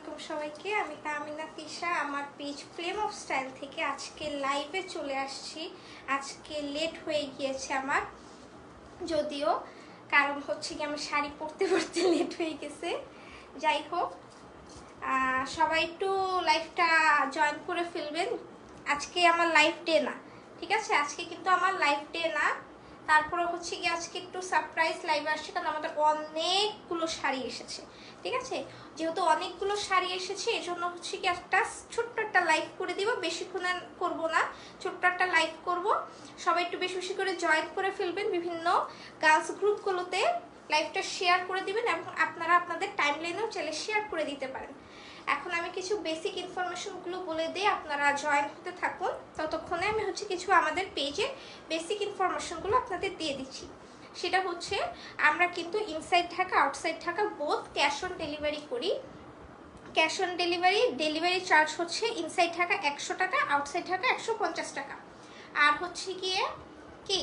আলাইকুম সবাইকে। আমি তামিনা তিশা, আমার পেজ ফ্লেম অফ স্টাইল থেকে আজকে লাইভে চলে আসছি। আজকে লেট হয়ে গিয়েছে আমার, যদিও কারণ হচ্ছে কি আমি শাড়ি পরতে পরতে লেট হয়ে গেছে। যাই হোক, সবাই একটু লাইভটা জয়েন করে ফেলবেন। আজকে আমার লাইভ ডে না, ঠিক আছে? আজকে কিন্তু আমার লাইভ ডে না। তারপরে হচ্ছে কি আজকে একটু সারপ্রাইজ লাইভ আসছে, কারণ আমাদের অনেকগুলো শাড়ি এসেছে, ঠিক আছে? যেহেতু অনেকগুলো শাড়ি এসেছে এজন্য হচ্ছে কি একটা ছোট্ট একটা লাইভ করে দিব। বেশিক্ষণ করব না, ছোট্ট একটা লাইভ করব। সবাই একটু বেশি বেশি করে জয়েন করে ফেলবেন। বিভিন্ন গার্লস গ্রুপগুলোতে লাইভটা শেয়ার করে দিবেন এবং আপনারা আপনাদের টাইমলাইনেও চাইলে শেয়ার করে দিতে পারেন। এখন আমি কিছু বেসিক ইনফরমেশনগুলো বলে দিই, আপনারা জয়েন হতে থাকুন। ততক্ষণে আমি হচ্ছে কিছু আমাদের পেজে বেসিক ইনফরমেশনগুলো আপনাদের দিয়ে দিচ্ছি। সেটা হচ্ছে আমরা কিন্তু inside Dhaka outside Dhaka both cash on delivery করি। ক্যাশ অন ডেলিভারি চার্জ হচ্ছে ইনসাইড ঢাকা 100 টাকা, আউটসাইড ঢাকা 150 টাকা। আর হচ্ছে গিয়ে কি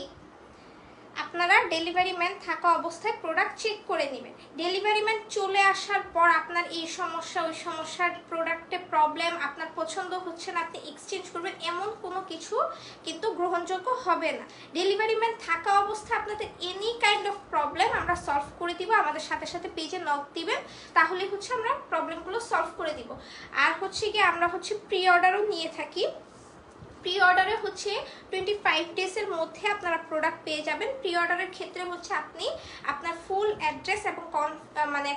আপনারা ডেলিভারি ম্যান থাকা অবস্থায় প্রোডাক্ট চেক করে নেবেন। ডেলিভারি ম্যান চলে আসার পর আপনার এই সমস্যা ওই সমস্যার প্রোডাক্টে প্রবলেম, আপনার পছন্দ হচ্ছে না, আপনি এক্সচেঞ্জ করবেন, এমন কোনো কিছু কিন্তু গ্রহণযোগ্য হবে না। ডেলিভারি ম্যান থাকা অবস্থায় আপনাদের এনি কাইন্ড অফ প্রবলেম আমরা সলভ করে দিব। আমাদের সাথে সাথে পেজে নক দিবেন, তাহলে হচ্ছে আমরা প্রবলেমগুলো সলভ করে দিব। আর হচ্ছে কি আমরা হচ্ছে প্রি অর্ডারও নিয়ে থাকি। প্রি অর্ডারে হচ্ছে 25 ডেজের মধ্যে আপনারা প্রোডাক্ট পেয়ে যাবেন। প্রি অর্ডারের ক্ষেত্রে হচ্ছে আপনি আপনার ফুল অ্যাড্রেস এবং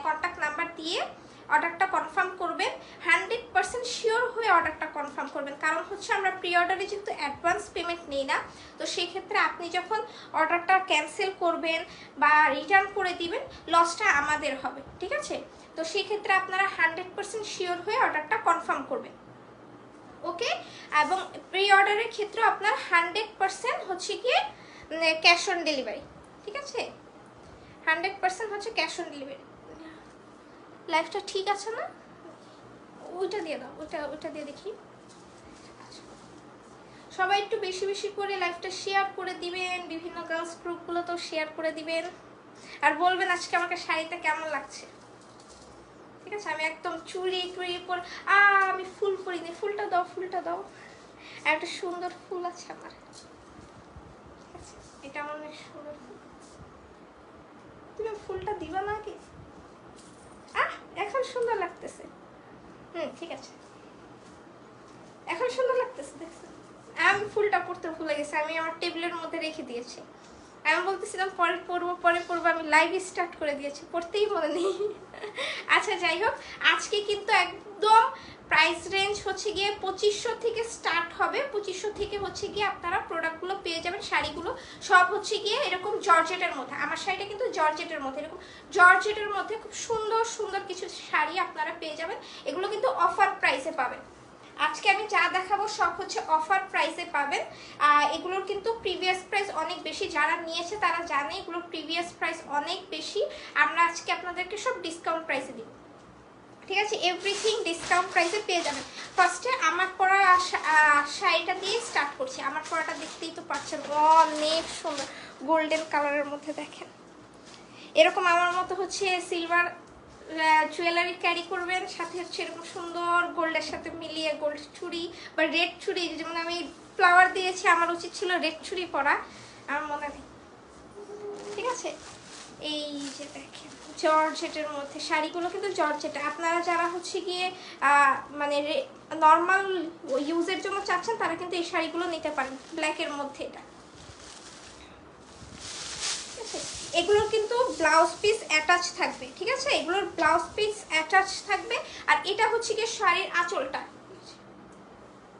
কন্ট্যাক্ট নাম্বার দিয়ে অর্ডারটা কনফার্ম করবেন। 100% শিওর হয়ে অর্ডারটা কনফার্ম করবেন, কারণ হচ্ছে আমরা প্রি অর্ডারে যেহেতু অ্যাডভান্স পেমেন্ট নিই না, তো সেই ক্ষেত্রে আপনি যখন অর্ডারটা ক্যান্সেল করবেন বা রিটার্ন করে দিবেন, লসটা আমাদের হবে, ঠিক আছে? তো সেই ক্ষেত্রে আপনারা 100% শিওর হয়ে অর্ডারটা কনফার্ম করবেন, ওকে? এবং প্রি অর্ডারের ক্ষেত্রে আপনার 100% হচ্ছে গিয়ে ক্যাশ অন ডেলিভারি, ঠিক আছে? 100% হচ্ছে ক্যাশ অন ডেলিভারি। লাইফটা ঠিক আছে না? ওইটা দিয়ে দাও, ওইটা দিয়ে দেখি। আচ্ছা, সবাই একটু বেশি বেশি করে লাইভটা শেয়ার করে দিবেন, বিভিন্ন গার্লস গ্রুপগুলোতেও শেয়ার করে দিবেন। আর বলবেন আজকে আমাকে শাড়িটা কেমন লাগছে, ঠিক আছে? আমি একদম চুড়ি পর আমি ফুল পরিনি, ফুলটা দাও। আর একটা সুন্দর ফুল আছে আমার, ঠিক আছে? এটা আমার অনেক সুন্দর ফুল। তুমি ফুলটা দিবা না কি? এখন সুন্দর লাগতেছে। ঠিক আছে, এখন সুন্দর লাগতেছে, দেখছো? আমি ফুলটা পড়তে ভুলে গেছি, আমি আমার টেবিলের মধ্যে রেখে দিয়েছি। আমি বলতেছিলাম পরে পড়বো, আমি লাইভ স্টার্ট করে দিয়েছি, পড়তেই মনে নেই। আচ্ছা, যাই হোক, আজকে কিন্তু একদম প্রাইস রেঞ্জ হচ্ছে গিয়ে 2500 থেকে স্টার্ট হবে। 2500 থেকে হচ্ছে গিয়ে আপনারা প্রোডাক্টগুলো পেয়ে যাবেন। শাড়িগুলো সব হচ্ছে গিয়ে এরকম জর্জেটের মধ্যে। আমার শাড়িটা কিন্তু জর্জেটের মধ্যে, এরকম জর্জেটের মধ্যে খুব সুন্দর সুন্দর কিছু শাড়ি আপনারা পেয়ে যাবেন। এগুলো কিন্তু অফার প্রাইসে পাবেন। আজকে আমি যা দেখাবো সব হচ্ছে অফার প্রাইসে পাবেন। এগুলোর কিন্তু প্রিভিয়াস প্রাইস অনেক বেশি, যারা নিয়েছে তারা জানে এগুলোর প্রিভিয়াস প্রাইস অনেক বেশি। আমরা আজকে আপনাদেরকে সব ডিসকাউন্ট প্রাইসে দিব, ঠিক আছে? এভরিথিং ডিসকাউন্ট প্রাইসে পেয়ে যাবেন। ফার্স্টে আমার পরা শাড়িটা দিয়ে স্টার্ট করছি। আমার পরাটা দেখতেই তো পাচ্ছেন, অনেক সুন্দর গোল্ডেন কালারের মধ্যে। দেখেন, এরকম আমার মতো হচ্ছে সিলভার জুয়েলারি ক্যারি করবেন, সাথে হচ্ছে এরকম সুন্দর গোল্ডের সাথে মিলিয়ে গোল্ড চুড়ি বা রেড চুড়ি, যেমন আমি ফ্লাওয়ার দিয়েছি, আমার উচিত ছিল রেড চুড়ি পরা, আমার মনে নেই, ঠিক আছে? এই যে দেখেন জর্জেটের মধ্যে শাড়িগুলো কিন্তু জর্জেট। আপনারা যারা হচ্ছে গিয়ে মানে নর্মাল ইউজের জন্য চাচ্ছেন তারা কিন্তু এই শাড়িগুলো নিতে পারেন, ব্ল্যাকের মধ্যে। এটা এগুলোর কিন্তু ব্লাউজ পিস অ্যাটাচ থাকবে, ঠিক আছে? এগুলোর ব্লাউজ পিস অ্যাটাচ থাকবে। আর এটা হচ্ছে কি শাড়ির আঁচলটা,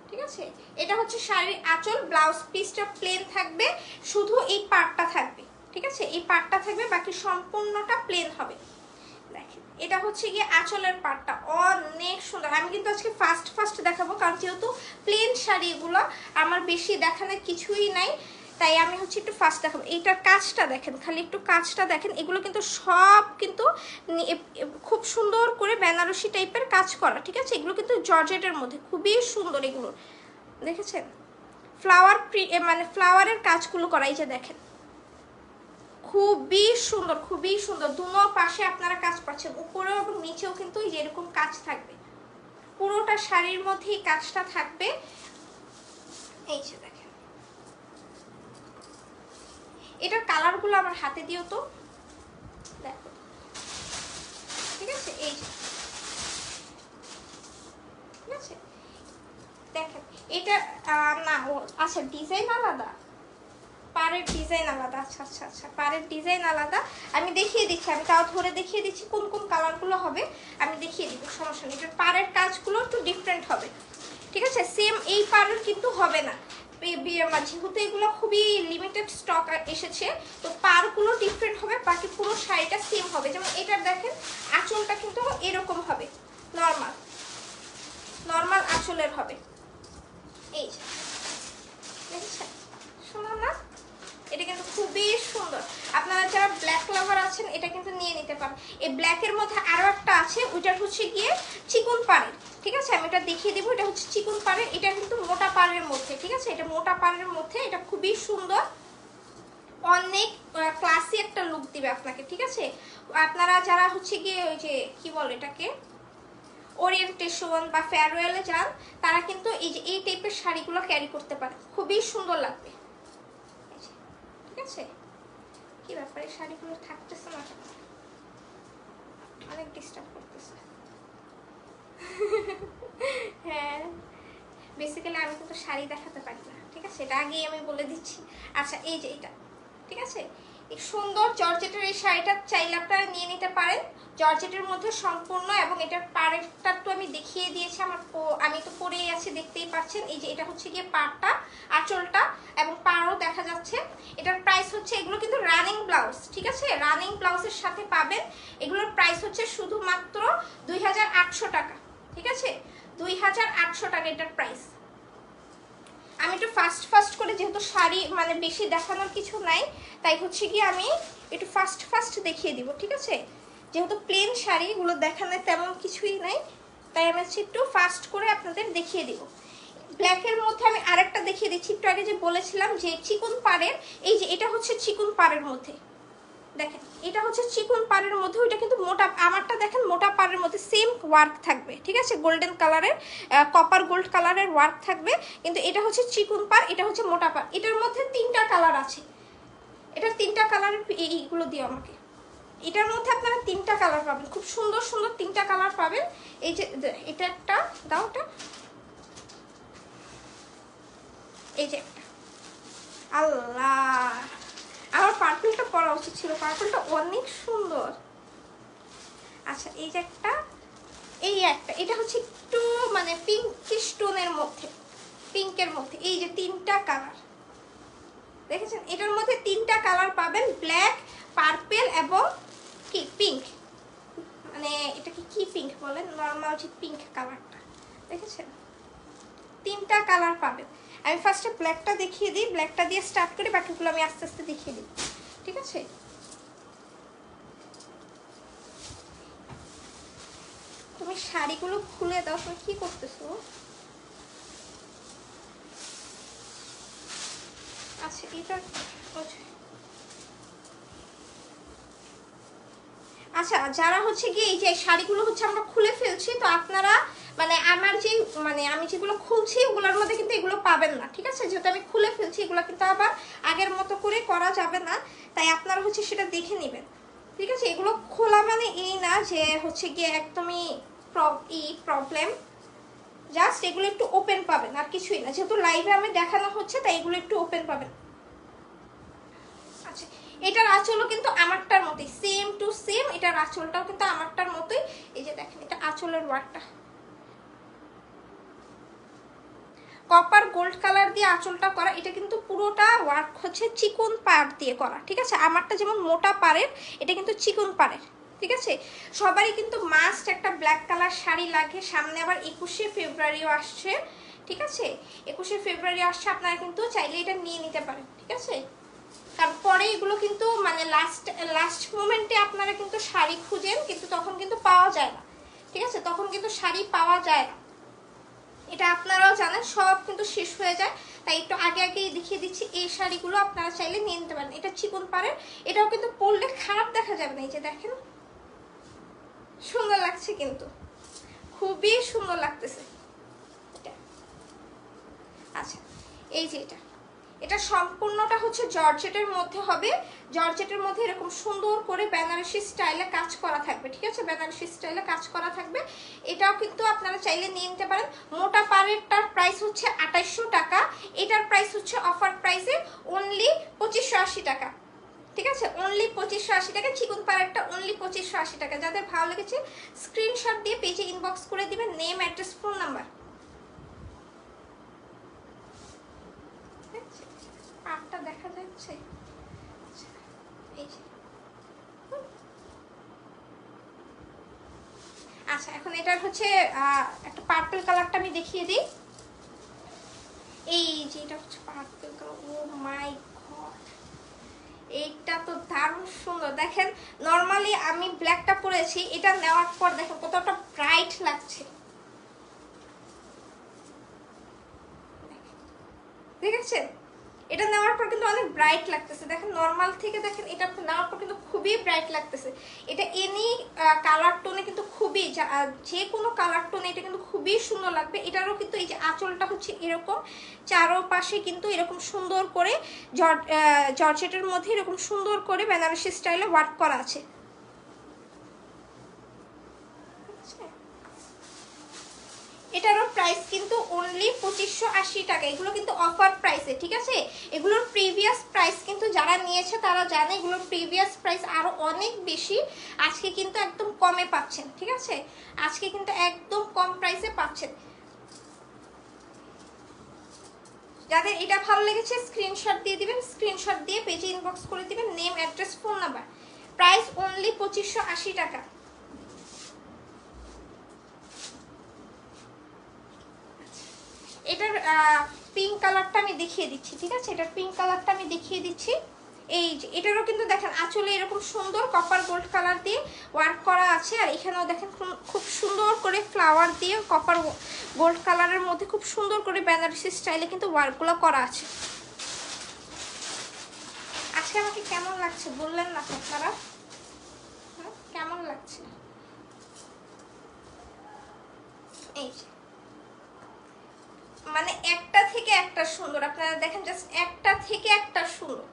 ঠিক আছে? এটা হচ্ছে শাড়ির আঁচল, ব্লাউজ পিসটা প্লেন থাকবে, শুধু এই পার্টটা থাকবে, ঠিক আছে? এই পার্টটা থাকবে, বাকি সম্পূর্ণটা প্লেন হবে। দেখেন, এটা হচ্ছে গিয়ে আঁচলের পার্টটা, অনেক সুন্দর। আমি কিন্তু আজকে ফার্স্ট দেখাবো, কারণ যেহেতু প্লেন শাড়ি এগুলো আমার বেশি দেখানোর কিছুই নাই, তাই আমি হচ্ছে একটু ফার্স্ট দেখাবো। এইটার কাজটা দেখেন, খালি একটু কাজটা দেখেন। এগুলো কিন্তু সব কিন্তু খুব সুন্দর করে বেনারসি টাইপের কাজ করা, ঠিক আছে? এগুলো কিন্তু জর্জেটের মধ্যে খুবই সুন্দর। এগুলো দেখেছেন ফ্লাওয়ার মানে ফ্লাওয়ারের কাজগুলো করা, এই যে দেখেন, খুবই সুন্দর, খুবই সুন্দর। দুনো পাশে আপনারা কাজ পাচ্ছেন, উপরেও এবং নিচেও কিন্তু এই যে এরকম কাজ থাকবে, পুরোটা শাড়ির মধ্যেই কাজটা থাকবে। এই যে দেখেন, এটার কালারগুলো আমার হাতে দিও তো, দেখো ঠিক আছে। এই যে ঠিক আছে, দেখেন এটা না ও আচ্ছা ডিজাইন আলাদা, পাড়ের ডিজাইন আলাদা। আচ্ছা আচ্ছা আচ্ছা, পাড়ের ডিজাইন আলাদা। আমি দেখিয়ে দিচ্ছি, আমি তাও ধরে দেখিয়ে দিচ্ছি কোন কোন কালারগুলো হবে, আমি দেখিয়ে দিব, সমস্যা নেই। এটার পাড়ের কাজগুলো একটু ডিফারেন্ট হবে, ঠিক আছে। সেম এই পাড়ের কিন্তু হবে না, যেহেতু এগুলো খুবই লিমিটেড স্টক এসেছে, তো পাড়গুলো ডিফারেন্ট হবে, বাকি পুরো শাড়িটা সেম হবে। যেমন এটার দেখেন আঁচলটা কিন্তু এরকম হবে, নর্মাল নর্মাল আঁচলের হবে। এই যে দেখেছেন, সুন্দর না? এটা কিন্তু খুবই সুন্দর। আপনারা যারা ব্ল্যাক লাভার আছেন এটা কিন্তু নিয়ে নিতে পারেন। এই ব্ল্যাকের মধ্যে আরো একটা আছে, ওইটা হচ্ছে গিয়ে চিকন পাড়ের, ঠিক আছে। আমি এটা দেখিয়ে দিব, এটা হচ্ছে চিকন পাড়ের, এটা কিন্তু মোটা পাড়ের মধ্যে, ঠিক আছে। এটা মোটা পাড়ের মধ্যে, এটা খুবই সুন্দর, অনেক ক্লাসি একটা লুক দিবে আপনাকে, ঠিক আছে। আপনারা যারা হচ্ছে গিয়ে ওই যে কি বলে এটাকে ওরিয়েন্টেশন বা ফেয়ারওয়েলে যান, তারা কিন্তু এই যে এই টাইপের শাড়িগুলো ক্যারি করতে পারে, খুবই সুন্দর লাগবে, ঠিক আছে। কি ব্যাপারে শাড়িগুলো থাকতেছে না, অনেক ডিস্টার্ব করতেছে। হ্যাঁ বেসিক্যালি আমি কিন্তু শাড়ি দেখাতে পারি না, ঠিক আছে, এটা আগেই আমি বলে দিচ্ছি। আচ্ছা এই যে এটা, ঠিক আছে, এই সুন্দর জর্জেটের এই শাড়িটা চাইলে আপনারা নিয়ে নিতে পারেন, জর্জেটের মধ্যে সম্পূর্ণ। এবং এটার পাড়েরটা তো আমি দেখিয়ে দিয়েছি, আমি তো পরেই আছি, দেখতেই পাচ্ছেন। এই যে এটা হচ্ছে গিয়ে পাড়টা, আঁচলটা এবং পাড়ও দেখা যাচ্ছে। এটার প্রাইস হচ্ছে, এগুলো কিন্তু রানিং ব্লাউজ, ঠিক আছে, রানিং ব্লাউজের সাথে পাবেন। এগুলোর প্রাইস হচ্ছে শুধুমাত্র 2800 টাকা, ঠিক আছে, 2800 টাকা এটার প্রাইস। আমি একটু ফাস্ট করে, যেহেতু শাড়ি মানে বেশি দেখানোর কিছু নাই, তাই হচ্ছে কি আমি একটু ফাস্ট দেখিয়ে দিব, ঠিক আছে। যেহেতু প্লেন শাড়ি, এগুলো দেখানোর তেমন কিছুই নাই, তাই আমি হচ্ছে একটু ফাস্ট করে আপনাদের দেখিয়ে দিব। ব্ল্যাকের মধ্যে আমি আরেকটা দেখিয়ে দিচ্ছি, একটু আগে যে বলেছিলাম যে চিকন পাড়ের, এই যে এটা হচ্ছে চিকন পাড়ের মধ্যে, দেখেন এটা হচ্ছে চিকন পাড়ের মধ্যে, ওইটা কিন্তু মোটা, আমারটা দেখেন মোটা পাড়ের মধ্যে সেম ওয়ার্ক থাকবে, ঠিক আছে, গোল্ডেন কালারের কপার গোল্ড কালারের ওয়ার্ক থাকবে। কিন্তু এটা হচ্ছে চিকন পাড়, এটা হচ্ছে মোটা পাড়। এটার মধ্যে 3টা কালার আছে, এটার 3টা কালারের এইগুলো দিও আমাকে। এটার মধ্যে আপনারা 3টা কালার পাবেন, খুব সুন্দর সুন্দর 3টা কালার পাবেন। এই যে এটা একটা দাও, ওটা এই যে একটা, আল্লাহ আমার পার্পলটা পরা উচিত ছিল, পার্পলটা অনেক সুন্দর। আচ্ছা এই যে একটা, এই একটা, এটা হচ্ছে একটু মানে পিঙ্কিশ টোনের মধ্যে, পিঙ্কের মধ্যে। এই যে 3টা কালার দেখেছেন, এটার মধ্যে 3টা কালার পাবেন, ব্ল্যাক, পার্পল এবং কি পিঙ্ক, মানে এটাকে কি পিঙ্ক বলেন, নর্মাল যে পিঙ্ক কালারটা, দেখেছেন 3টা কালার পাবেন। আমি ফার্স্টে ব্ল্যাকটা দেখিয়ে দিই, ব্ল্যাকটা দিয়ে স্টার্ট করি, বাকিগুলো আমি আস্তে আস্তে দেখিয়ে দিই, ঠিক আছে। তুমি শাড়িগুলো খুলে দাও, তুমি কি করতেছো? আচ্ছা এটা আচ্ছা, যারা হচ্ছে গিয়ে এই যে শাড়িগুলো হচ্ছে আমরা খুলে ফেলছি, তো আপনারা মানে আমার যে মানে আমি যেগুলো খুলছি ওগুলোর মধ্যে কিন্তু এগুলো পাবেন না, ঠিক আছে, যেহেতু আমি খুলে ফেলছি, এগুলো কিন্তু আবার আগের মতো করে করা যাবে না, তাই আপনারা হচ্ছে সেটা দেখে নেবেন, ঠিক আছে। এগুলো খোলা মানে এই না যে হচ্ছে গিয়ে একদমই প্রবলেম, জাস্ট এগুলো একটু ওপেন পাবেন, আর কিছুই না, যেহেতু লাইভে আমি দেখানো হচ্ছে তাই এগুলো একটু ওপেন পাবেন। আচ্ছা এটার আঁচলও কিন্তু আমারটার মতোই, সেম টু সেম, এটার আঁচলটাও কিন্তু আমারটার মতোই। এই যে দেখেন এটা আঁচলের ওয়ার্কটা, কপার গোল্ড কালার দিয়ে আঁচলটা করা, এটা কিন্তু পুরোটা ওয়ার্ক হচ্ছে চিকন পাড় দিয়ে করা, ঠিক আছে। আমারটা যেমন মোটা পাড়ের, এটা কিন্তু চিকন পাড়ের, ঠিক আছে। সবারই কিন্তু মাস্ট একটা ব্ল্যাক কালার শাড়ি লাগে, সামনে আবার 21শে ফেব্রুয়ারিও আসছে, ঠিক আছে, 21শে ফেব্রুয়ারি আসছে, আপনারা কিন্তু চাইলে এটা নিয়ে নিতে পারেন, ঠিক আছে। তারপরে এগুলো কিন্তু মানে লাস্ট মোমেন্টে আপনারা কিন্তু শাড়ি খুঁজেন, কিন্তু তখন কিন্তু পাওয়া যায় না, ঠিক আছে, তখন কিন্তু শাড়ি পাওয়া যায় না, এটা আপনারাও জানেন, সব কিন্তু শেষ হয়ে যায়, তাই একটু আগেই দেখিয়ে দিচ্ছি। এই শাড়িগুলো আপনারা চাইলে নিয়ে নিতে পারেন, এটা চিকন পাড়ের, এটাও কিন্তু পরলে খারাপ দেখা যাবে না, এই যে দেখেন সুন্দর লাগছে কিন্তু, খুবই সুন্দর লাগতেছে। আচ্ছা এই যে এটা সম্পূর্ণটা হচ্ছে জর্জেটের মধ্যে হবে। জর্জেটের মধ্যে এরকম সুন্দর করে বেনারসি স্টাইলে কাজ করা থাকবে, ঠিক আছে, বেনারসি স্টাইলে কাজ করা থাকবে। এটাও কিন্তু আপনারা চাইলে নিয়ে নিতে পারেন। মোটা পাড়েরটার প্রাইস হচ্ছে 2800 টাকা, এটার প্রাইস হচ্ছে অফার প্রাইসে অনলি 2580 টাকা, ঠিক আছে, অনলি 2580 টাকা। চিকন পাড়েরটা অনলি 2580 টাকা। যাদের ভালো লেগেছে স্ক্রিনশট দিয়ে পেজে ইনবক্স করে দিবেন, নেম, অ্যাড্রেস, ফোন নাম্বার। আটটা দেখা যাচ্ছে। আচ্ছা এখন এটার হচ্ছে একটা পার্পল কালারটা আমি দেখিয়ে দিই। এই যে এটা হচ্ছে পার্পল কালার। ও মাই গড, এইটা তো দারুণ সুন্দর। দেখেন নর্মালি আমি ব্ল্যাকটা পরেছি, এটা নেওয়ার পর দেখেন কতটা ব্রাইট লাগছে, ঠিক আছে, এটা নেওয়ার পর কিন্তু অনেক ব্রাইট লাগতেছে। দেখেন নর্মাল থেকে দেখেন এটা নেওয়ার পর কিন্তু খুবই ব্রাইট লাগতেছে। এটা এনি কালার টোনে কিন্তু খুবই, যে কোনো কালার টোনে এটা কিন্তু খুবই সুন্দর লাগবে। এটারও কিন্তু এই যে আঁচলটা হচ্ছে এরকম, চারোপাশে কিন্তু এরকম সুন্দর করে জর্জেটের মধ্যে এরকম সুন্দর করে বেনারসি স্টাইলে ওয়ার্ক করা আছে। এটারও প্রাইস কিন্তু অনলি 2580 টাকা। এগুলো কিন্তু অফার প্রাইসে, ঠিক আছে। এগুলোর প্রিভিয়াস প্রাইস কিন্তু যারা নিয়েছে তারা জানে এগুলোর প্রিভিয়াস প্রাইস আরো অনেক বেশি। আজকে কিন্তু একদম কমে পাচ্ছেন, ঠিক আছে, আজকে কিন্তু একদম কম প্রাইসে পাচ্ছেন। যাদের এটা ভালো লেগেছে স্ক্রিনশট দিয়ে দিবেন, স্ক্রিনশট দিয়ে পেজে ইনবক্স করে দিবেন, name, address, phone number. Price only 2580 টাকা। এটার পিঙ্ক কালারটা আমি দেখিয়ে দিচ্ছি, ঠিক আছে, এটার পিঙ্ক কালারটা আমি দেখিয়ে দিচ্ছি। এই যে এটারও কিন্তু দেখেন আঁচলে এরকম সুন্দর কপার গোল্ড কালার দিয়ে ওয়ার্ক করা আছে, আর এখানেও দেখেন খুব সুন্দর করে ফ্লাওয়ার দিয়ে কপার গোল্ড কালারের মধ্যে খুব সুন্দর করে বেনারসি স্টাইলে কিন্তু ওয়ার্কগুলো করা আছে। আজকে আমাকে কেমন লাগছে বললেন না আপনারা, কেমন লাগছে? এই যে মানে একটা থেকে একটা সুন্দর, আপনারা দেখেন জাস্ট একটা থেকে একটা সুন্দর,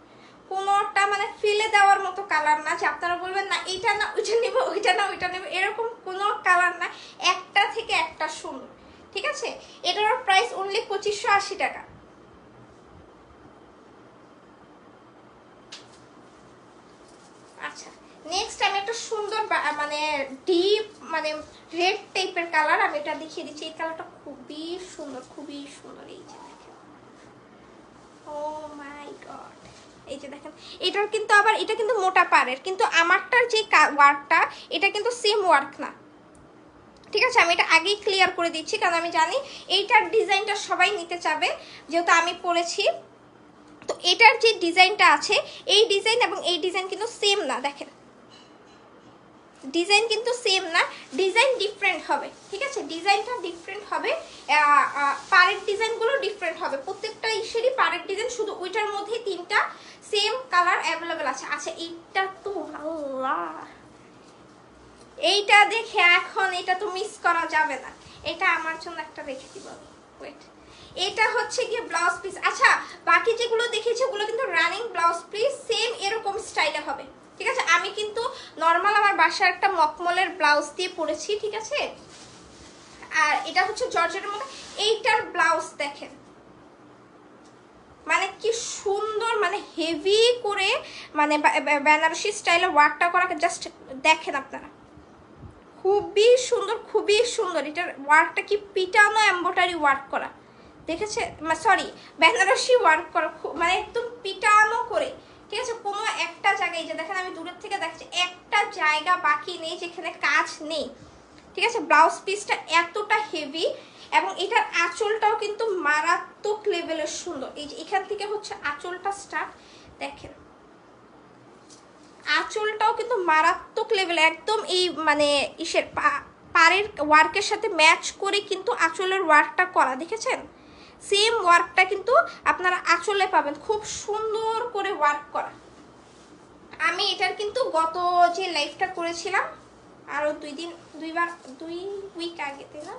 কোনোটা মানে ফেলে দেওয়ার মতো কালার না যে আপনারা বলবেন না এইটা না ওইটা নেব, ওইটা না ওইটা নেব, এরকম কোনো কালার না, একটা থেকে একটা সুন্দর, ঠিক আছে। এটার প্রাইস অনলি 2580 টাকা। আচ্ছা নেক্সট আমি একটা সুন্দর মানে ডিপ মানে রেড টাইপের কালার আমি এটা দেখিয়ে দিচ্ছি। এই কালারটা খুবই সুন্দর, খুবই সুন্দর। এই যে দেখেন, ও মাই গড, এই যে দেখেন এটার কিন্তু আবার এটা কিন্তু মোটা পাড়ের, কিন্তু আমারটার যে ওয়ার্কটা এটা কিন্তু সেম ওয়ার্ক না, ঠিক আছে। আমি এটা আগেই ক্লিয়ার করে দিচ্ছি কারণ আমি জানি এইটার ডিজাইনটা সবাই নিতে চাবে, যেহেতু আমি পরেছি। তো এটার যে ডিজাইনটা আছে এই ডিজাইন এবং এই ডিজাইন কিন্তু সেম না, দেখেন ডিজাইন কিন্তু সেম না, ডিজাইন ডিফারেন্ট হবে, ঠিক আছে, ডিজাইনটা ডিফারেন্ট হবে, পাড়ের ডিজাইনগুলো ডিফারেন্ট হবে, প্রত্যেকটা ইসেরই পাড়ের ডিজাইন, শুধু ওইটার মধ্যে তিনটা সেম কালার অ্যাভেলেবেল আছে। আচ্ছা এইটা তো আল্লাহ, এইটা দেখে এখন এটা তো মিস করা যাবে না, এটা আমার জন্য একটা রেখে দিব, ওয়েট। এটা হচ্ছে গিয়ে ব্লাউজ পিস। আচ্ছা বাকি যেগুলো দেখেছি ওগুলো কিন্তু রানিং ব্লাউজ পিস, সেম এরকম স্টাইলে হবে, ঠিক আছে। আমি কিন্তু নর্মাল আমার বাসার একটা মকমলের ব্লাউজ দিয়ে পরেছি, ঠিক আছে। আর এটা হচ্ছে জর্জেটের মধ্যে, এইটার ব্লাউজ দেখেন মানে কি সুন্দর, মানে হেভি করে মানে বেনারসি স্টাইলে ওয়ার্কটা করা, জাস্ট দেখেন আপনারা, খুবই সুন্দর, খুবই সুন্দর। এটার ওয়ার্কটা কি পিটানো এমব্রয়ডারি ওয়ার্ক করা, দেখেছে, সরি বেনারসি ওয়ার্ক করা, মানে একদম পিটানো করে, ঠিক আছে। কোনো একটা জায়গায় যে দেখেন আমি দূরের থেকে দেখছি একটা জায়গা বাকি নেই যেখানে কাজ নেই, ঠিক আছে। ব্লাউজ পিসটা এতটা হেভি এবং এটার আঁচলটাও কিন্তু মারাত্মক লেভেলের সুন্দর। এই যে এখান থেকে হচ্ছে আঁচলটা স্টার্ট, দেখেন আঁচলটাও কিন্তু মারাত্মক লেভেলে একদম এই মানে ইসের পাড়ের ওয়ার্কের সাথে ম্যাচ করে কিন্তু আঁচলের ওয়ার্কটা করা, দেখেছেন, সেম ওয়ার্কটা কিন্তু আপনারা আঁচলে পাবেন, খুব সুন্দর করে ওয়ার্ক করা। আমি এটার কিন্তু গত যে লাইভটা করেছিলাম আরও 2 উইক আগে, তাই না,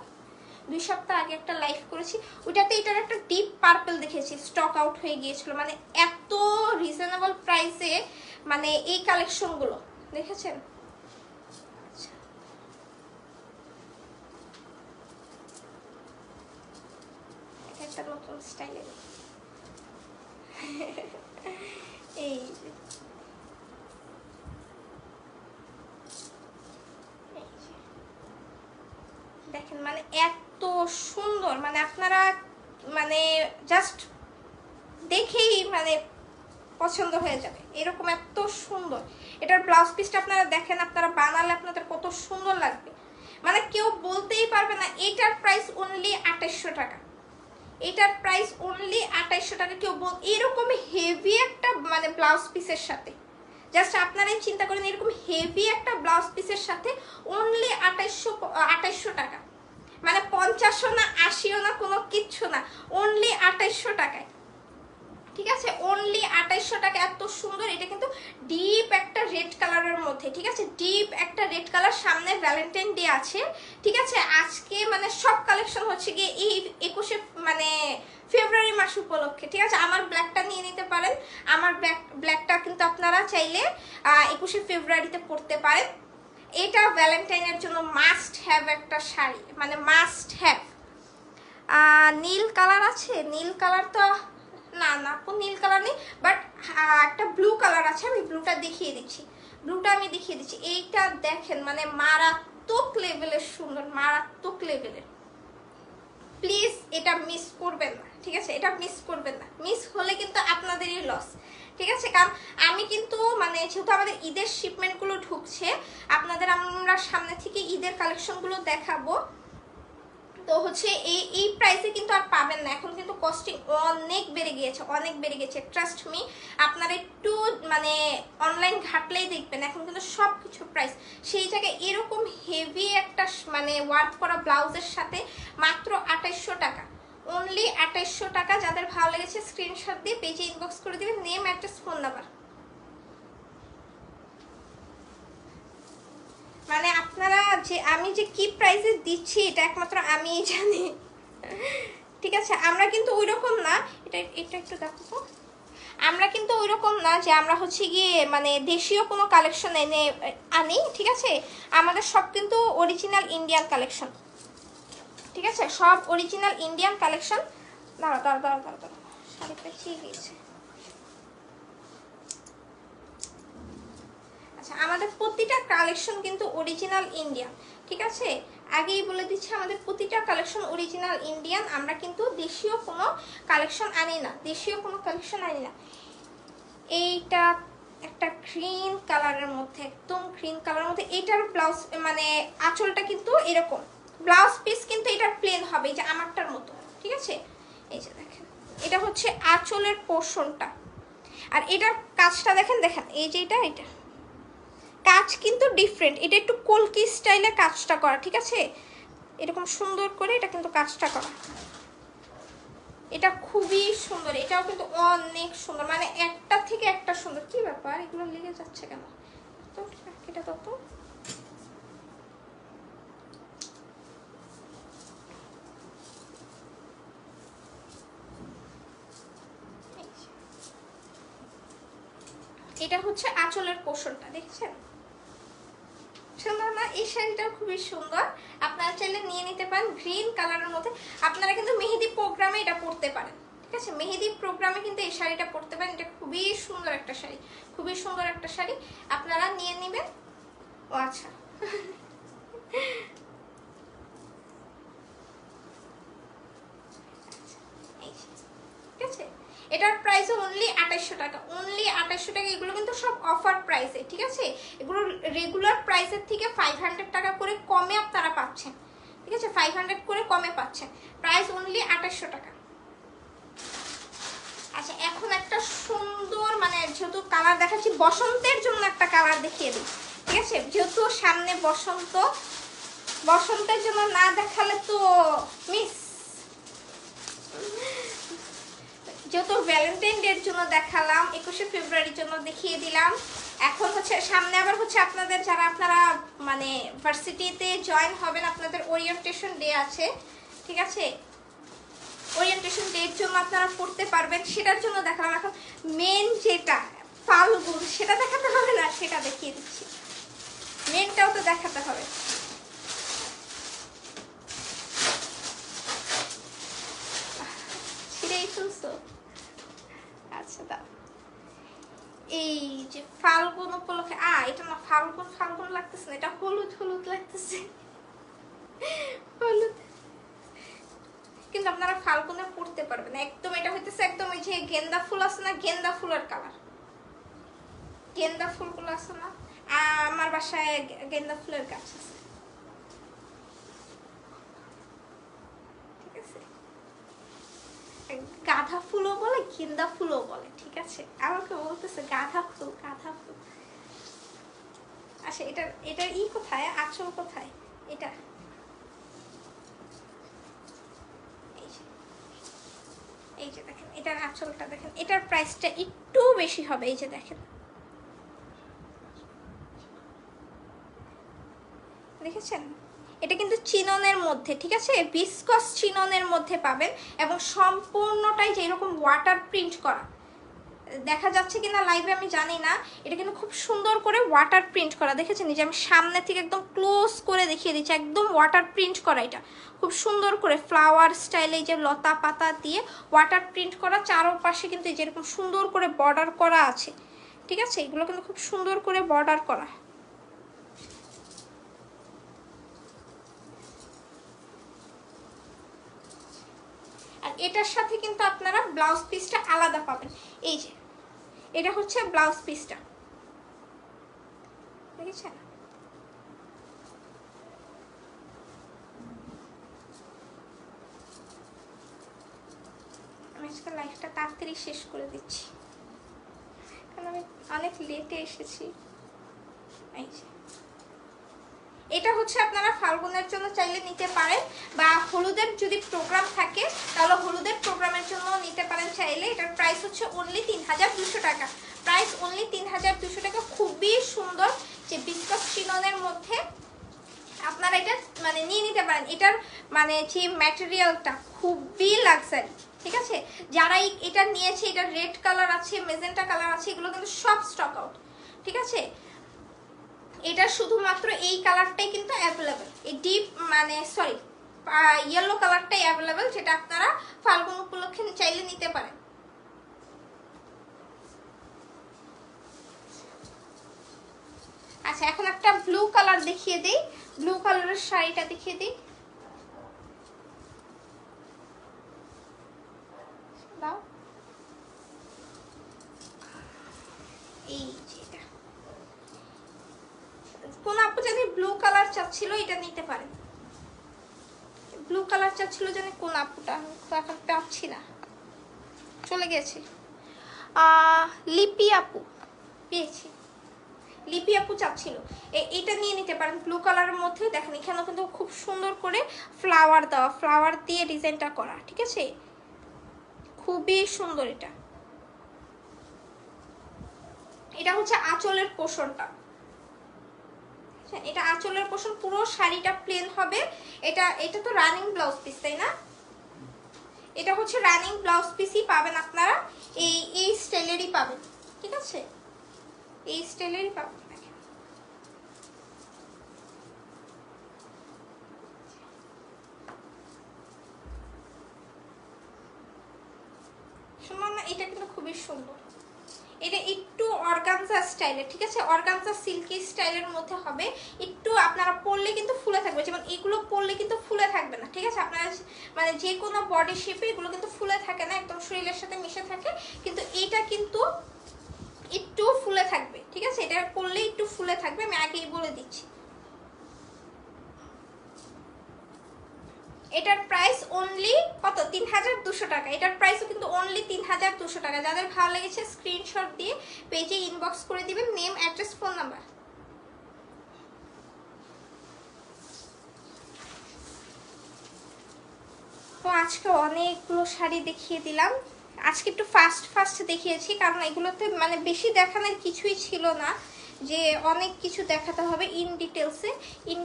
2 সপ্তাহ আগে একটা লাইভ করেছি, ওইটাতে এটার একটা ডিপ পার্পল দেখেছি, স্টক আউট হয়ে গিয়েছিল। মানে এত রিজনেবল প্রাইসে মানে এই কালেকশনগুলো দেখেছেন। আচ্ছা, একটা নতুন স্টাইলের এই দেখেন, মানে এত সুন্দর, মানে আপনারা মানে জাস্ট দেখেই মানে পছন্দ হয়ে যাবে, এরকম এত সুন্দর। এটার ব্লাউজ পিসটা আপনারা দেখেন, আপনারা বানালে আপনাদের কত সুন্দর লাগবে, মানে কেউ বলতেই পারবে না এটার প্রাইস অনলি 2800 টাকা, এটার প্রাইস অনলি 2800 টাকা। কেউ এরকম হেভি একটা মানে ব্লাউজ পিসের সাথে, জাস্ট আপনারাই চিন্তা করেন, এরকম হেভি একটা ব্লাউজ পিসের সাথে অনলি 2800 টাকা, মানে 50ও না 80ও না, কোনো কিচ্ছু না, অনলি 2800 টাকায়। ঠিক আছে, অনলি 2800 টাকা, এত সুন্দর। এটা কিন্তু ডিপ একটা রেড কালারের মধ্যে, ঠিক আছে, ডিপ একটা রেড কালার। সামনে ভ্যালেন্টাইন ডে আছে, ঠিক আছে, আজকে মানে সব কালেকশন হচ্ছে গিয়ে এই 21শে মানে ফেব্রুয়ারি মাস উপলক্ষে, ঠিক আছে। আমার ব্ল্যাকটা নিয়ে নিতে পারেন, আমার ব্ল্যাকটা কিন্তু আপনারা চাইলে 21শে ফেব্রুয়ারিতে পরতে পারেন। এটা ভ্যালেন্টাইনের জন্য মাস্ট হ্যাভ একটা শাড়ি, মানে মাস্ট হ্যাভ। নীল কালার আছে, নীল কালার তো না না, নীল কালার নেই, বাট একটা ব্লু কালার আছে, আমি ব্লুটা দেখিয়ে দিচ্ছি, ব্লুটা আমি দেখিয়ে দিচ্ছি। এইটা দেখেন, মানে মারাত্মক লেভেলের সুন্দর, মারাত্মক লেভেলের। প্লিজ এটা মিস করবেন না, ঠিক আছে, এটা মিস করবেন না, মিস হলে কিন্তু আপনাদেরই লস, ঠিক আছে। কারণ আমি কিন্তু মানে যেহেতু আমাদের ঈদের শিপমেন্টগুলো ঢুকছে, আপনাদের আমরা সামনে থেকে ঈদের কালেকশনগুলো দেখাবো, তো হচ্ছে এই প্রাইসে কিন্তু আর পাবেন না। এখন কিন্তু কস্টিং অনেক বেড়ে গিয়েছে, অনেক বেড়ে গেছে, ট্রাস্ট মি। আপনারা একটু মানে অনলাইন ঘাটলেই দেখবেন, এখন কিন্তু সব কিছুর প্রাইস। সেই জায়গায় এরকম হেভি একটা মানে ওয়ার্ক করা ব্লাউজের সাথে মাত্র 2800 টাকা, অনলি 2800 টাকা। যাদের ভালো লেগেছে স্ক্রিনশট দিয়ে পেজে ইনবক্স করে দিবেন, নেম, অ্যাড্রেস, ফোন নাম্বার। মানে আপনারা যে আমি যে কি প্রাইসে দিচ্ছি এটা একমাত্র আমিই জানি, ঠিক আছে। আমরা কিন্তু ওই রকম না, এটা একটু দেখো তো, আমরা কিন্তু ওই রকম না যে আমরা হচ্ছে গিয়ে মানে দেশীয় কোনো কালেকশন এনে আনি, ঠিক আছে। আমাদের সব কিন্তু অরিজিনাল ইন্ডিয়ান কালেকশন, ঠিক আছে, সব অরিজিনাল ইন্ডিয়ান কালেকশন। দাঁড়া দাঁড়া দাঁড়া দাঁড়া দাঁড়া, শাড়িটা ঠিক গিয়েছে। আচ্ছা, আমাদের প্রতিটা কালেকশন কিন্তু অরিজিনাল ইন্ডিয়ান, ঠিক আছে। আগেই বলে দিচ্ছি, আমাদের প্রতিটা কালেকশন অরিজিনাল ইন্ডিয়ান, আমরা কিন্তু দেশীয় কোনো কালেকশন আনি না, দেশীয় কোনো কালেকশন আনি না। এইটা একটা গ্রিন কালারের মধ্যে, একদম গ্রিন কালারের মধ্যে, এইটার ব্লাউজ মানে আঁচলটা কিন্তু এরকম, ব্লাউজ পিস কিন্তু এটা প্লেন হবে, এই যে আমারটার মতো, ঠিক আছে। এই যে দেখেন, এটা হচ্ছে আঁচলের পোর্শনটা, আর এটার কাজটা দেখেন, দেখেন এই যে এটা কাজ কিন্তু ডিফারেন্ট, এটা একটু কলকি স্টাইলে কাজটা করা, ঠিক আছে, এরকম সুন্দর করে এটা কিন্তু কাজটা করা, এটা খুবই সুন্দর, এটাও কিন্তু অনেক সুন্দর, মানে একটা থেকে একটা সুন্দর। কি ব্যাপার, এগুলো লেগে যাচ্ছে কেন? তো এটা তত এটা হচ্ছে আঁচলের পোর্শনটা, দেখছেন সুন্দর না? এই শাড়িটা খুবই সুন্দর, আপনারা চাইলে নিয়ে নিতে পারেন গ্রিন কালারের মধ্যে। আপনারা কিন্তু মেহেদি প্রোগ্রামে এটা পরতে পারেন, ঠিক আছে, মেহেদি প্রোগ্রামে কিন্তু এই শাড়িটা পরতে পারেন। এটা খুবই সুন্দর একটা শাড়ি, খুবই সুন্দর একটা শাড়ি, আপনারা নিয়ে নেবেন। ও আচ্ছা, ঠিক আছে, এটার প্রাইস অনলি 2800 টাকা, অনলি 2800 টাকা। এগুলো কিন্তু সব অফার প্রাইসে, ঠিক আছে, এগুলো রেগুলার প্রাইসের থেকে 500 টাকা করে কমে আপনারা পাচ্ছেন, ঠিক আছে, 500 করে কমে পাচ্ছেন, প্রাইস অনলি 2800 টাকা। আচ্ছা, এখন একটা সুন্দর মানে যেহেতু কালার দেখাচ্ছি, বসন্তের জন্য একটা কালার দেখিয়ে দিই, ঠিক আছে, যেহেতু সামনে বসন্ত, বসন্তের জন্য না দেখালে তো মিস। যেহেতু ভ্যালেন্টাইন ডের জন্য দেখালাম, 21শে ফেব্রুয়ারির জন্য দেখিয়ে দিলাম। এখন হচ্ছে সামনে আবার হচ্ছে আপনাদের যারা আপনারা মানে ভার্সিটিতে জয়েন হবেন, আপনাদের ওরিয়েন্টেশন ডে আছে, ঠিক আছে? ওরিয়েন্টেশন ডের জন্য আপনারা পড়তে পারবেন, সেটার জন্য দেখালাম। এখন মেন যেটা ফাল্গুন, সেটা দেখাতে হবে না, সেটা দেখিয়ে দিচ্ছি। মেনটাও তো দেখাতে হবে। ছিঁড়েই ফেলছো? আচ্ছা দাও। এই যে ফাল্গুন উপলক্ষে, এটা না ফাল্গুন ফাল্গুন লাগতেছে না, এটা হলুদ হলুদ লাগতেছে, হলুদ। কিন্তু আপনারা ফাল্গুনে পড়তে পারবেন একদম। এটা হইতেছে একদম ওই যে গেন্দা ফুল আছে না, গেন্দা ফুলের কালার, গেন্দা ফুলগুলো আছে না, আমার বাসায় গেন্দা ফুলের গাছ আছে, ঠিক আছে? গাঁদা ফুলও বলে, গেন্দা ফুলও বলে, ঠিক আছে? আমাকে বলতেছে গাঁদা ফুল, গাঁদা ফুল। আচ্ছা, এটার কোথায়, আঁচল কোথায়? এটা এই যে দেখেন, এটার আঁচলটা দেখেন, এটার প্রাইসটা একটু বেশি হবে। এই যে দেখেন, দেখেছেন? এটা কিন্তু চিননের মধ্যে, ঠিক আছে? ভিসকস চিননের মধ্যে পাবেন এবং সম্পূর্ণটাই যে এরকম ওয়াটার প্রিন্ট করা। দেখা যাচ্ছে কিনা লাইভে আমি জানি না, এটা কিন্তু খুব সুন্দর করে ওয়াটার প্রিন্ট করা। দেখেছেন? এই যে আমি সামনে থেকে একদম ক্লোজ করে দেখিয়ে দিচ্ছি, একদম ওয়াটার প্রিন্ট করা। এটা খুব সুন্দর করে ফ্লাওয়ার স্টাইলে যে লতা পাতা দিয়ে ওয়াটার প্রিন্ট করা, চারপাশে কিন্তু এই যেরকম সুন্দর করে বর্ডার করা আছে, ঠিক আছে? এগুলো কিন্তু খুব সুন্দর করে বর্ডার করা। আর এটার সাথে কিন্তু আপনারা ব্লাউজ পিসটা আলাদা পাবেন। এই যে এটা হচ্ছে ব্লাউজ পিসটা, দেখেছেন? আমি আজকে লাইফটা তাড়াতাড়ি শেষ করে দিচ্ছি, কারণ আমি অনেক লেটে এসেছি। এই যে এটা হচ্ছে আপনারা ফাল্গুনের জন্য চাইলে নিতে পারেন, বা হলুদের যদি প্রোগ্রাম থাকে তাহলে হলুদের প্রোগ্রামের জন্য নিতে পারেন চাইলে। এটার প্রাইস হচ্ছে অনলি 3200 টাকা, প্রাইস অনলি 3200 টাকা। খুবই সুন্দর যে ভিসকস চিননের মধ্যে আপনারা এটা মানে নিয়ে নিতে পারেন। এটার মানে যে ম্যাটেরিয়ালটা খুবই লাক্সারি, ঠিক আছে? যারা এটা নিয়েছে, এটা রেড কালার আছে, মেজেন্টা কালার আছে, এগুলো কিন্তু সব স্টক আউট, ঠিক আছে? এটা শুধুমাত্র এই কালারটাই কিন্তু অ্যাভেলেবেল, এই ডিপ মানে সরি ইয়েলো কালারটাই অ্যাভেলেবেল, যেটা আপনারা ফাল্গুন উপলক্ষে চাইলে নিতে পারেন। আচ্ছা, এখন একটা ব্লু কালার দেখিয়ে দিই, ব্লু কালারের শাড়িটা দেখিয়ে দিই। দাও, এই যেটা কোন আপু জানি ব্লু কালার চাচ্ছিল, এটা নিতে পারেন। ব্লু কালার চাচ্ছিল জানি কোন আপুটা, এখন পাচ্ছি না, চলে গেছে। লিপি আপু, পেয়েছি, লিপি আপু চাচ্ছিল। এইটা নিয়ে নিতে পারেন ব্লু কালারের মধ্যে। দেখেন এখানেও কিন্তু খুব সুন্দর করে ফ্লাওয়ার দেওয়া, ফ্লাওয়ার দিয়ে ডিজাইনটা করা, ঠিক আছে? খুবই সুন্দর। এটা হচ্ছে আঁচলের পোর্শনটা, এটা আঁচলের পোর্শন, পুরো শাড়িটা প্লেন হবে। এটা তো রানিং ব্লাউজ পিস, তাই না? এটা হচ্ছে রানিং ব্লাউজ পিসই পাবেন আপনারা, এই স্টাইলেরই পাবেন, ঠিক আছে? এই স্টাইলেরই পাবেন। শুনুন না, এটা কিন্তু খুবই সুন্দর। এটা একটু অর্গানজা স্টাইলের, ঠিক আছে? অর্গানজা সিল্কি স্টাইলের মধ্যে হবে। একটু আপনারা পরলে কিন্তু ফুলে থাকবে, যেমন এগুলো পরলে কিন্তু ফুলে থাকবে না, ঠিক আছে? আপনারা মানে যে কোনো বডি শেপে এগুলো কিন্তু ফুলে থাকে না, একদম শরীরের সাথে মিশে থাকে। কিন্তু এটা কিন্তু একটু ফুলে থাকবে, ঠিক আছে? এটা পরলে একটু ফুলে থাকবে, আমি আগেই বলে দিচ্ছি। এটার প্রাইস অনলি কত? 3200 টাকা। এটার প্রাইসও কিন্তু অনলি 3200 টাকা। যাদের ভালো লেগেছে স্ক্রিনশট দিয়ে পেজে ইনবক্স করে দিবেন, নেম, অ্যাড্রেস, ফোন নাম্বার। তো আজকে অনেকগুলো শাড়ি দেখিয়ে দিলাম, আজকে একটু ফাস্ট দেখিয়েছি, কারণ এগুলোতে মানে বেশি দেখানোর কিছুই ছিল না, যে অনেক কিছু দেখাতে হবে ইন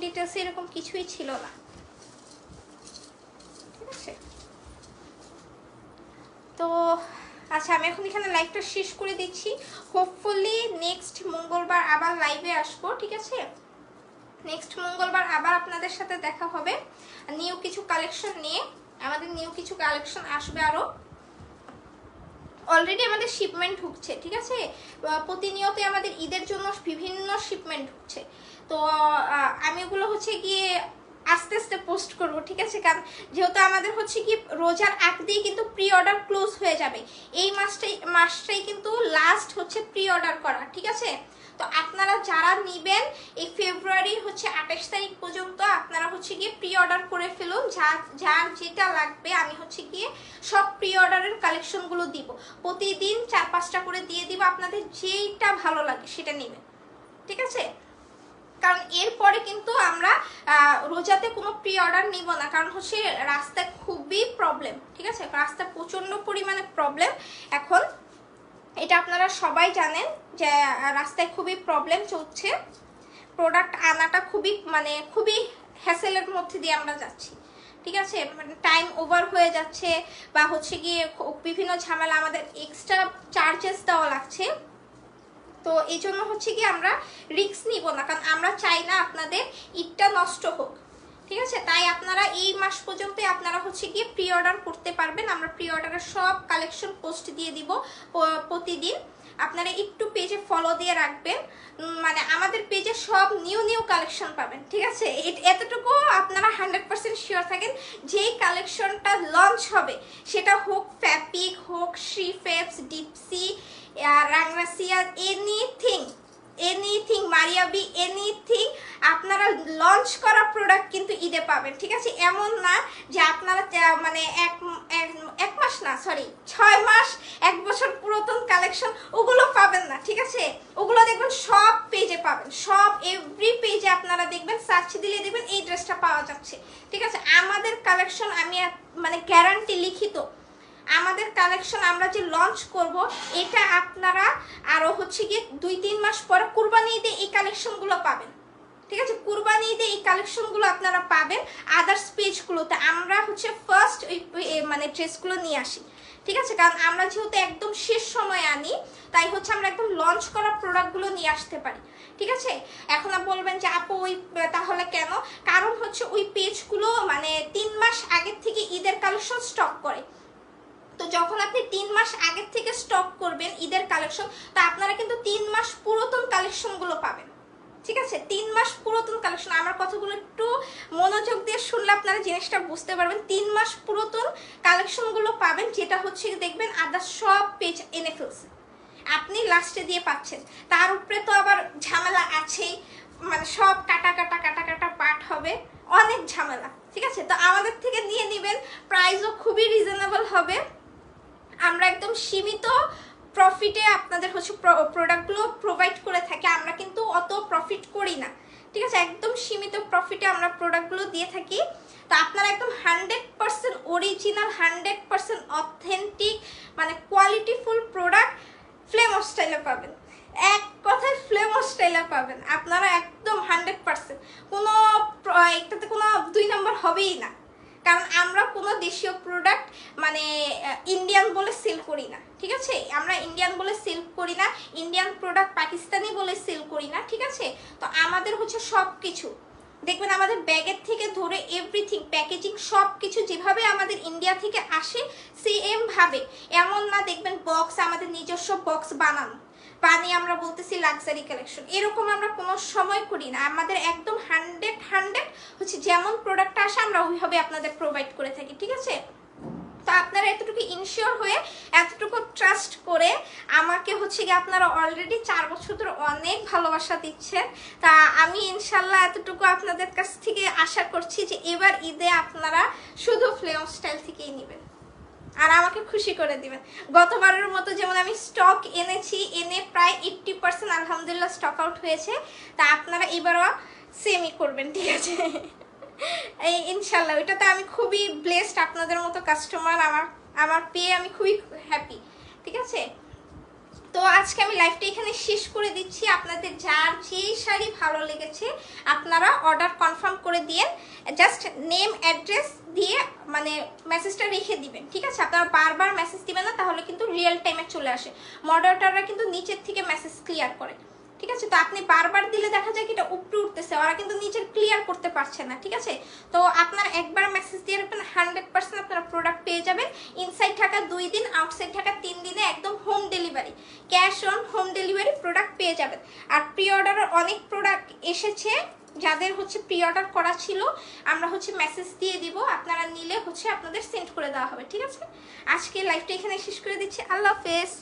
ডিটেলসে এরকম কিছুই ছিল না, ঠিক আছে। তো আচ্ছা, আমি এখন এখানে লাইভটা শেষ করে দিচ্ছি। হোপফুলি নেক্সট মঙ্গলবার আবার লাইভে আসবো, ঠিক আছে। নেক্সট মঙ্গলবার আবার আপনাদের সাথে দেখা হবে নিউ কিছু কালেকশন নিয়ে। আমাদের নিউ কিছু কালেকশন আসবে আরো, অলরেডি আমাদের শিপমেন্ট ঢুকছে, ঠিক আছে। প্রতিনিয়ত আমাদের ঈদের জন্য বিভিন্ন শিপমেন্ট ঢুকছে, তো আমি ওগুলো হচ্ছে গিয়ে আস্তে আস্তে পোস্ট করব, ঠিক আছে। কারণ যেহেতু আমাদের হচ্ছে কি রোজার আগ দিয়ে কিন্তু প্রি অর্ডার ক্লোজ হয়ে যাবে, এই মাসটাই কিন্তু লাস্ট হচ্ছে প্রি অর্ডার করা, ঠিক আছে। তো আপনারা যারা নিবেন এই ফেব্রুয়ারির হচ্ছে 28 তারিখ পর্যন্ত আপনারা হচ্ছে গিয়ে প্রি অর্ডার করে ফেলুন, যার যেটা লাগবে আমি হচ্ছে গিয়ে সব প্রি অর্ডারের কালেকশনগুলো দিব, প্রতিদিন 4-5টা করে দিয়ে দিব, আপনাদের যেইটা ভালো লাগে সেটা নেবেন, ঠিক আছে। কারণ এরপরে কিন্তু আমরা রোজাতে কোনো প্রি অর্ডার নিব না, কারণ হচ্ছে রাস্তায় খুবই প্রবলেম, ঠিক আছে। রাস্তায় প্রচন্ড পরিমাণে প্রবলেম এখন, এটা আপনারা সবাই জানেন যে রাস্তায় খুবই প্রবলেম চলছে, প্রোডাক্ট আনাটা খুবই হ্যাসেলের মধ্যে দিয়ে আমরা যাচ্ছি, ঠিক আছে। মানে টাইম ওভার হয়ে যাচ্ছে, বা হচ্ছে গিয়ে বিভিন্ন ঝামেলা, আমাদের এক্সট্রা চার্জেস দেওয়া লাগছে। তো এই জন্য হচ্ছে কি আমরা রিস্ক নিব না, কারণ আমরা চাই না আপনাদের ঈদটা নষ্ট হোক, ঠিক আছে। তাই আপনারা এই মাস পর্যন্ত আপনারা হচ্ছে গিয়ে প্রি অর্ডার করতে পারবেন, আমরা প্রি অর্ডারের সব কালেকশন পোস্ট দিয়ে দিব প্রতিদিন। আপনারা একটু পেজে ফলো দিয়ে রাখবেন, মানে আমাদের পেজে সব নিউ কালেকশন পাবেন, ঠিক আছে। এতটুকু আপনারা 100% শিওর থাকেন, যেই কালেকশনটা লঞ্চ হবে সেটা হোক ফ্যাপিক, হোক শ্রী ফেপস, ডিপসি, রাংরাসিয়া, এনিথিং মারিয়াবি, এনিথিং আপনারা লঞ্চ করা প্রোডাক্ট কিন্তু ঈদে পাবেন, ঠিক আছে। এমন না যে আপনারা মানে এক মাস না, সরি 6 মাস 1 বছর পুরাতন কালেকশন ওগুলো পাবেন না, ঠিক আছে। ওগুলো দেখবেন সব পেজে পাবেন, সব এভরি পেজে আপনারা দেখবেন, সার্চ দিলে দেখবেন এই ড্রেসটা পাওয়া যাচ্ছে, ঠিক আছে। আমাদের কালেকশন আমি মানে গ্যারান্টি লিখিত, আমাদের কালেকশন আমরা যে লঞ্চ করব এটা আপনারা আরো হচ্ছে গিয়ে 2-3 মাস পরে কুরবানি ঈদে এই কালেকশনগুলো পাবেন, ঠিক আছে। কুরবানি ঈদে এই কালেকশনগুলো আপনারা পাবেন আদার্স পেজগুলোতে। আমরা হচ্ছে ফার্স্ট ওই মানে ড্রেসগুলো নিয়ে আসি, ঠিক আছে। কারণ আমরা যেহেতু একদম শেষ সময় আনি, তাই হচ্ছে আমরা একদম লঞ্চ করা প্রোডাক্টগুলো নিয়ে আসতে পারি, ঠিক আছে। এখন বলবেন যে আপু ওই তাহলে কেন, কারণ হচ্ছে ওই পেজগুলো মানে 3 মাস আগের থেকে ঈদের কালেকশন স্টক করে। তো যখন আপনি 3 মাস আগের থেকে স্টক করবেন ঈদের কালেকশন, তো আপনারা কিন্তু 3 মাস পুরাতন কালেকশনগুলো পাবেন, ঠিক আছে। 3 মাস পুরাতন কালেকশন, আমার কথাগুলো একটু মনোযোগ দিয়ে শুনলে আপনারা জিনিসটা বুঝতে পারবেন। 3 মাস পুরাতন কালেকশনগুলো পাবেন, যেটা হচ্ছে দেখবেন আদার সব পেজ এনে ফেলছে, আপনি লাস্টে দিয়ে পাচ্ছেন। তার উপরে তো আবার ঝামেলা আছেই, মানে সব কাটা পার্ট হবে, অনেক ঝামেলা, ঠিক আছে। তো আমাদের থেকে নিয়ে নেবেন, প্রাইসও খুবই রিজনেবল হবে, আমরা একদম সীমিত প্রফিটে আপনাদের হচ্ছে প্রোডাক্টগুলো প্রোভাইড করে থাকি, আমরা কিন্তু অত প্রফিট করি না, ঠিক আছে। একদম সীমিত প্রফিটে আমরা প্রোডাক্টগুলো দিয়ে থাকি। তো আপনারা একদম 100% অরিজিনাল, 100% অথেন্টিক মানে কোয়ালিটিফুল প্রোডাক্ট ফ্লেমর স্টাইলে পাবেন, এক কথায় ফ্লেমর স্টাইলে পাবেন আপনারা একদম 100%। কোনো একটাতে কোনো 2 নম্বর হবেই না, কারণ আমরা কোনো দেশীয় প্রোডাক্ট মানে ইন্ডিয়ান বলে সেল করি না, ঠিক আছে। আমরা ইন্ডিয়ান বলে সেল করি না, ইন্ডিয়ান প্রোডাক্ট পাকিস্তানি বলে সেল করি না, ঠিক আছে। তো আমাদের হচ্ছে সব কিছু দেখবেন, আমাদের ব্যাগের থেকে ধরে এভরিথিং, প্যাকেজিং সব কিছু যেভাবে আমাদের ইন্ডিয়া থেকে আসে সেম ভাবে, এমন না দেখবেন বক্স আমাদের নিজস্ব বক্স বানানো, বানিয়ে আমরা বলতেছি লাক্সারি কালেকশন, এরকম আমরা কোনো সময় করি না। আমাদের একদম 100 হচ্ছে যেমন প্রোডাক্ট আসে আমরা ওইভাবে আপনাদের প্রোভাইড করে থাকি, ঠিক আছে। তো আপনারা এতটুকু ইনশিওর হয়ে, এতটুকু ট্রাস্ট করে আমাকে হচ্ছে কি আপনারা অলরেডি 4 বছর ধরে অনেক ভালোবাসা দিচ্ছেন। তা আমি ইনশাল্লাহ এতটুকু আপনাদের কাছ থেকে আশা করছি যে এবার ঈদে আপনারা শুধু ফ্লেমর স্টাইল থেকেই নেবেন আর আমাকে খুশি করে দিবেন। গতবারের মতো যেমন আমি স্টক এনেছি, এনে প্রায় 80% আলহামদুলিল্লাহ স্টক আউট হয়েছে, তা আপনারা এবারও সেমই করবেন, ঠিক আছে। এই ইনশাল্লাহ, ওইটাতে আমি খুবই ব্লেসড, আপনাদের মতো কাস্টমার আমার আমার পেয়ে আমি খুবই হ্যাপি। ঠিক আছে, তো আজকে আমি লাইভটা এখানে শেষ করে দিচ্ছি। আপনাদের যার যেই শাড়ি ভালো লেগেছে আপনারা অর্ডার কনফার্ম করে দিয়ে জাস্ট নেম অ্যাড্রেস দিয়ে মানে মেসেজটা রেখে দিবেন। ঠিক আছে, আপনারা বারবার মেসেজ দিবেন না, তাহলে কিন্তু রিয়েল টাইমে চলে আসে। মডারেটররা কিন্তু নিচের থেকে মেসেজ ক্লিয়ার করে। ঠিক আছে, তো আপনি বারবার দিলে দেখা যায় কি এটা উপরে উঠতেছে, ওরা কিন্তু নিচের ক্লিয়ার করতে পারছে না। ঠিক আছে, তো আপনারা একবার মেসেজ দিয়ে রাখবেন, 100% আপনারা প্রোডাক্ট পেয়ে যাবেন। ইনসাইড ঢাকা 2 দিন, আউটসাইড ঢাকা 3 দিনে একদম home delivery, cash on home delivery product পেয়ে যাবেন। আর প্রি অর্ডারের অনেক প্রোডাক্ট এসেছে, যাদের হচ্ছে প্রি অর্ডার করা ছিল আমরা হচ্ছে মেসেজ দিয়ে দিব, আপনারা নিলে হচ্ছে আপনাদের সেন্ড করে দেওয়া হবে। ঠিক আছে, আজকে লাইভটা এখানে শেষ করে দিচ্ছি। আল্লাহ হাফেজ।